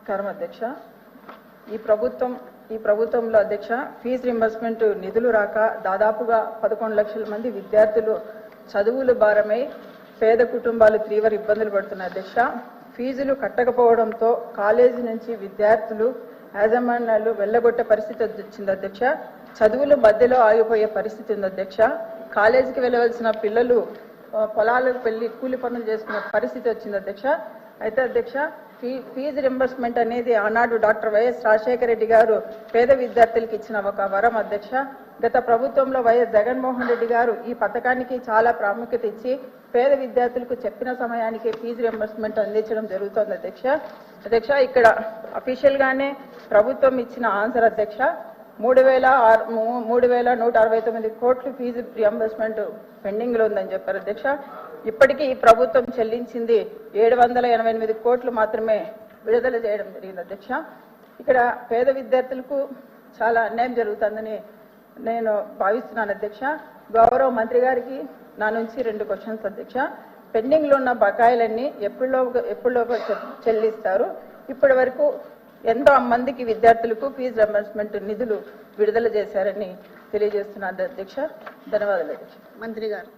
నమస్కారం అధ్యక్ష. ఈ ప్రభుత్వంలో అధ్యక్ష ఫీజు రింబర్స్మెంట్ నిధులు రాక దాదాపుగా 11 లక్షల మంది విద్యార్థులు చదువులు భారమై పేద కుటుంబాలు తీవ్ర ఇబ్బందులు పడుతున్నారు అధ్యక్ష. ఫీజులు కట్టకపోవడంతో కాలేజీ నుంచి విద్యార్థులు యాజమాన్యాలు వెళ్ళగొట్టే పరిస్థితి వచ్చింది అధ్యక్ష. చదువులు మధ్యలో ఆగిపోయే పరిస్థితి ఉంది అధ్యక్ష. కాలేజీకి వెళ్ళవలసిన పిల్లలు పొలాలకు వెళ్ళి కూలి పనులు చేసుకునే పరిస్థితి వచ్చింది అధ్యక్ష. అయితే అధ్యక్ష ఫీజు రింబర్స్మెంట్ అనేది ఆనాడు డాక్టర్ వైఎస్ రాజశేఖర రెడ్డి గారు పేద విద్యార్థులకు ఇచ్చిన ఒక వరం అధ్యక్ష. గత ప్రభుత్వంలో వైఎస్ జగన్మోహన్ రెడ్డి గారు ఈ పథకానికి చాలా ప్రాముఖ్యత ఇచ్చి పేద విద్యార్థులకు చెప్పిన సమయానికి ఫీజు రింబర్స్మెంట్ అందించడం జరుగుతోంది అధ్యక్ష. ఇక్కడ అఫీషియల్ గానే ప్రభుత్వం ఇచ్చిన ఆన్సర్ అధ్యక్ష 3,169 కోట్లు ఫీజు రియంబర్స్మెంట్ పెండింగ్ లో ఉందని చెప్పారు అధ్యక్ష. ఇప్పటికీ ఈ ప్రభుత్వం చెల్లించింది 788 కోట్లు మాత్రమే విడుదల చేయడం జరిగింది అధ్యక్ష. ఇక్కడ పేద విద్యార్థులకు చాలా అన్యాయం జరుగుతుందని నేను భావిస్తున్నాను అధ్యక్ష. గౌరవ మంత్రి గారికి నా నుంచి 2 క్వశ్చన్స్ అధ్యక్ష. పెండింగ్ లో ఉన్న బకాయిలన్నీ ఎప్పుడులోగా చెల్లిస్తారు? ఇప్పటి వరకు ఎంతో మందికి విద్యార్థులకు ఫీజు రింబర్స్మెంట్ నిధులు విడుదల చేశారని తెలియజేస్తున్నారు అధ్యక్ష. ధన్యవాదాలు అధ్యక్ష. మంత్రి గారు.